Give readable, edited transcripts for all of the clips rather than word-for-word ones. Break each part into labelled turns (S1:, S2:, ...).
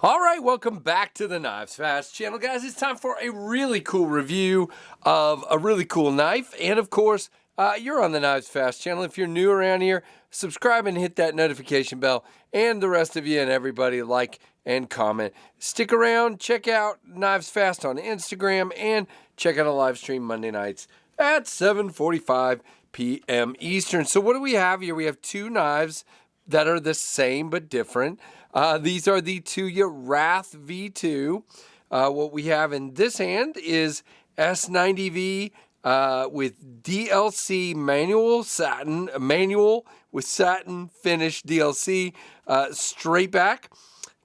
S1: All right, welcome back to the Knives Fast channel, guys. It's time for a really cool review of a really cool knife. And of course, you're on the Knives Fast channel. If you're new around here, subscribe and hit that notification bell. And the rest of you and everybody, like and comment. Stick around, check out Knives Fast on Instagram, and check out a live stream Monday nights at 7:45 p.m. Eastern. So what do we have here? We have two knives that are the same but different. These are the Tuya Wrath V2. What we have in this hand is S90V with DLC manual with satin finish DLC straight back.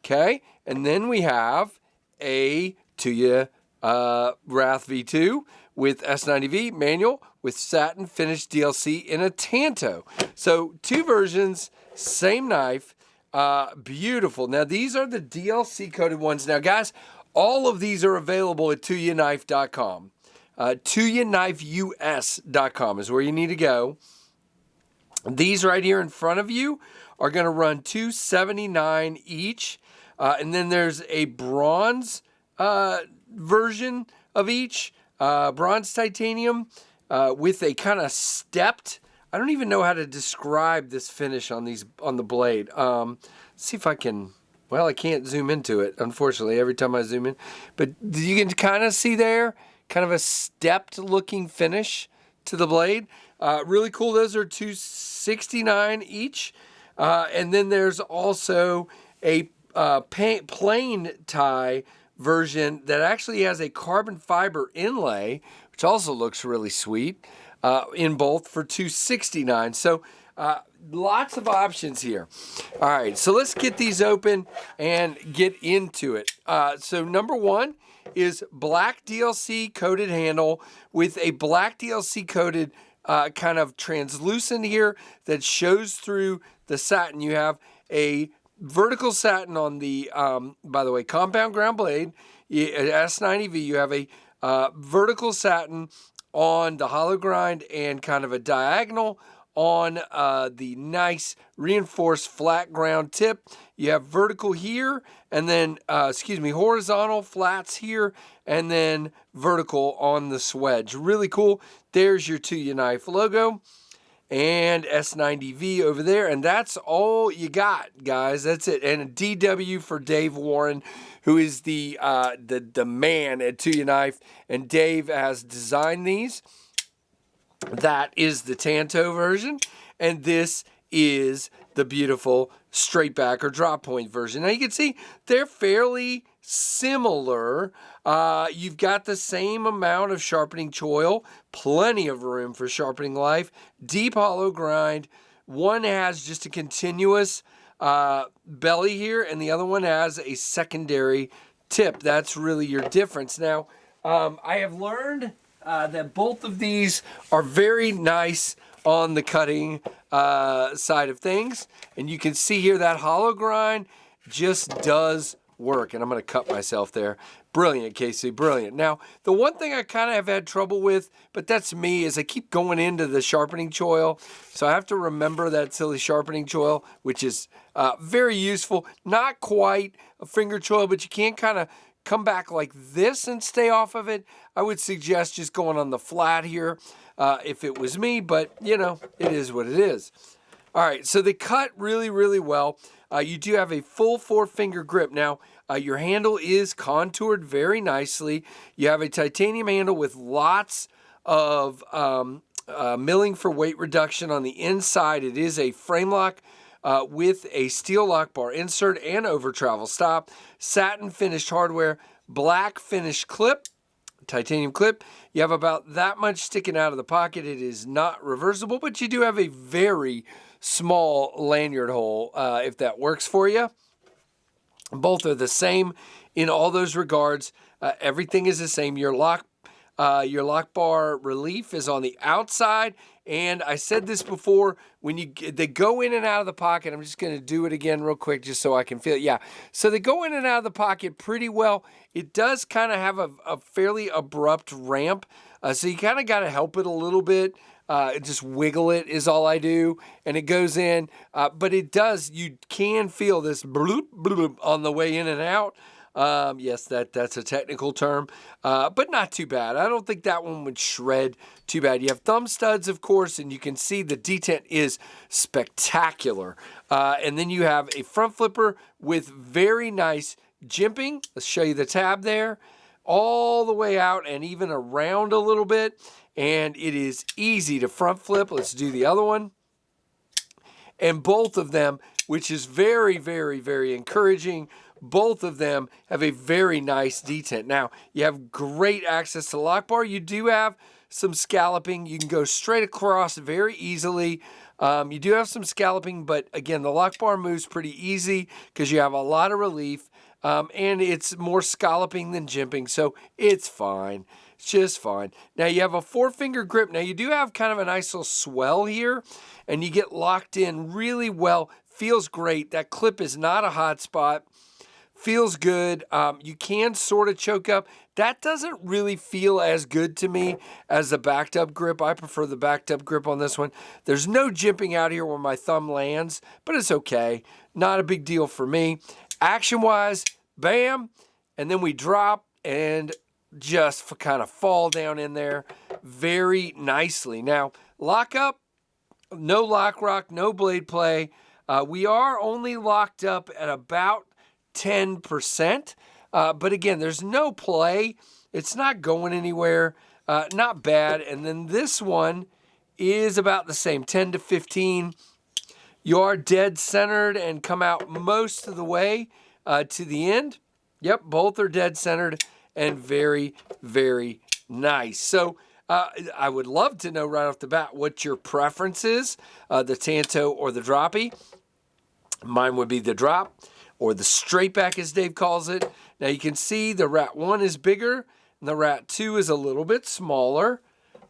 S1: Okay, and then we have a Tuya Wrath V2 with S90V manual with satin finish DLC in a Tanto. So two versions, same knife. Beautiful. Now, these are the DLC coated ones. Now, guys, all of these are available at TuyaKnife.com. TuyaKnifeUS.com is where you need to go. These right here in front of you are going to run $279 each. And then there's a bronze version of each, bronze titanium with a kind of stepped. I don't even know how to describe this finish on the blade. See if I can. Well, I can't zoom into it, unfortunately, every time I zoom in. But you can kind of see there, kind of a stepped looking finish to the blade. Really cool. Those are $269 each. And then there's also a plain tie version that actually has a carbon fiber inlay, which also looks really sweet. In both for $269. So lots of options here. All right, so let's get these open and get into it. So number one is black DLC coated handle with a black DLC coated kind of translucent here that shows through the satin. You have a vertical satin on the, by the way, compound ground blade, S90V. You have a vertical satin on the hollow grind and kind of a diagonal on the nice reinforced flat ground tip. You have vertical here and then, horizontal flats here and then vertical on the swedge. Really cool. There's your Tuya knife logo and S90V over there. And that's all you got, guys. That's it. And a DW for Dave Warren, who is the man at Tuya Knife. And Dave has designed these. That is the Tanto version. And this is the beautiful straight back or drop point version. Now you can see they're fairly similar. You've got the same amount of sharpening choil, plenty of room for sharpening life, deep hollow grind. One has just a continuous belly here, and the other one has a secondary tip. That's really your difference. Now, I have learned that both of these are very nice on the cutting side of things, and you can see here that hollow grind just does work. And I'm going to cut myself there. Brilliant, Casey, brilliant. Now, the one thing I kind of have had trouble with, but that's me, is I keep going into the sharpening choil. So I have to remember that silly sharpening choil, which is very useful. Not quite a finger choil, but you can kind of come back like this and stay off of it. I would suggest just going on the flat here if it was me, but you know, it is what it is. All right, so they cut really, really well. You do have a full 4-finger grip. Now, your handle is contoured very nicely. You have a titanium handle with lots of milling for weight reduction on the inside. It is a frame lock with a steel lock bar insert and over travel stop. Satin finished hardware, black finished clip, titanium clip. You have about that much sticking out of the pocket. It is not reversible, but you do have a very small lanyard hole if that works for you. Both are the same in all those regards. Everything is the same. Your lock bar relief is on the outside, and I said this before, when they go in and out of the pocket. I'm just going to do it again real quick just so I can feel it. Yeah, so they go in and out of the pocket pretty well. It does kind of have a fairly abrupt ramp, so you kind of got to help it a little bit Just wiggle it is all I do, and it goes in. But it does, you can feel this bloop, bloop on the way in and out. Yes, that's a technical term, but not too bad. I don't think that one would shred too bad. You have thumb studs, of course, and you can see the detent is spectacular. And then you have a front flipper with very nice jimping. Let's show you the tab there. All the way out and even around a little bit. And it is easy to front flip. Let's do the other one. And both of them, which is very, very, very encouraging, both of them have a very nice detent. Now, you have great access to the lock bar. You do have some scalloping. You can go straight across very easily. You do have some scalloping, but again, the lock bar moves pretty easy because you have a lot of relief. And it's more scalloping than jimping, so it's fine. It's just fine. Now, you have a 4-finger grip. Now, you do have kind of a nice little swell here, and you get locked in really well. Feels great. That clip is not a hot spot. Feels good. You can sort of choke up. That doesn't really feel as good to me as the backed up grip. I prefer the backed up grip on this one. There's no jimping out here where my thumb lands, but it's okay. Not a big deal for me. Action-wise, bam, and then we drop and just kind of fall down in there very nicely. Now, lock up, no lock rock, no blade play. We are only locked up at about 10%, but again, there's no play. It's not going anywhere. Not bad. And then this one is about the same, 10 to 15. You are dead centered and come out most of the way to the end. Yep, both are dead centered and very, very nice. So I would love to know right off the bat what your preference is, the Tanto or the Droppy. Mine would be the drop or the straight back as Dave calls it. Now you can see the Rat 1 is bigger and the Rat 2 is a little bit smaller.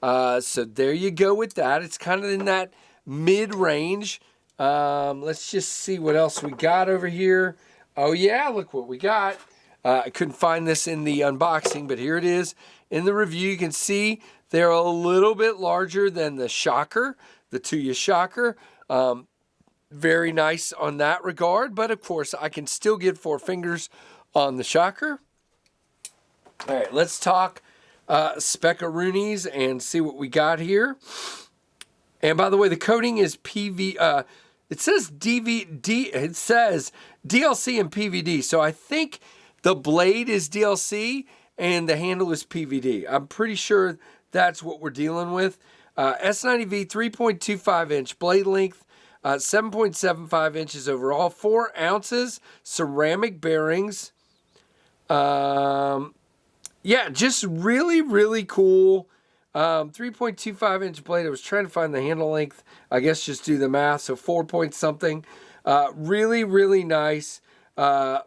S1: So there you go with that. It's kind of in that mid-range. Let's just see what else we got over here. Oh yeah, look what we got. I couldn't find this in the unboxing, but here it is in the review. You can see they're a little bit larger than the Shocker, the Tuya Shocker. Very nice on that regard, but of course I can still get 4 fingers on the Shocker. All right, let's talk Speckaroonies and see what we got here. And by the way, the coating is PV. It says DVD. It says DLC and PVD. So I think the blade is DLC and the handle is PVD. I'm pretty sure that's what we're dealing with. S90V 3.25 inch blade length, 7.75 inches overall, 4 ounces, ceramic bearings. Yeah, just really, really cool. 3.25 inch blade. I was trying to find the handle length. I guess just do the math. So 4 point something. Really, really nice.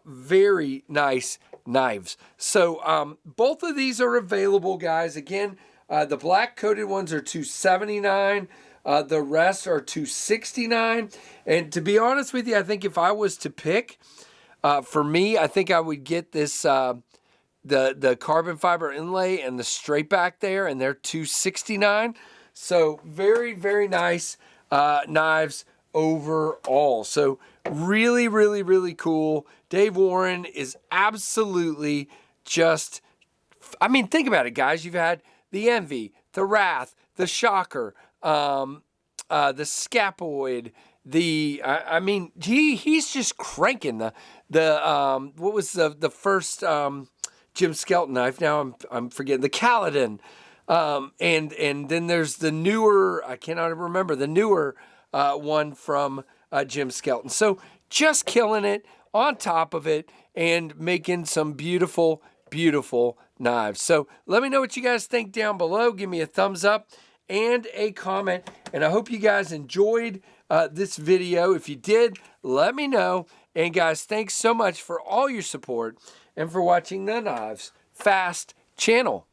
S1: Very nice knives. So both of these are available, guys. Again, the black coated ones are $279. The rest are $269. And to be honest with you, I think if I was to pick, for me, I think I would get this the carbon fiber inlay and the straight back there, and they're $269. So very, very nice knives overall. So really, really, really cool. Dave Warren is absolutely just, I mean, think about it, guys. You've had the Envy, the Wrath, the Shocker, the Scapoid, I mean, he's just cranking the what was the first Jim Skelton knife? Now I'm forgetting the Kaladin, and then there's the newer, I cannot remember the newer one from Jim Skelton. So just killing it on top of it and making some beautiful, beautiful knives. So let me know what you guys think down below. Give me a thumbs up and a comment. And I hope you guys enjoyed this video. If you did, let me know. And guys, thanks so much for all your support and for watching the Knives Fast channel.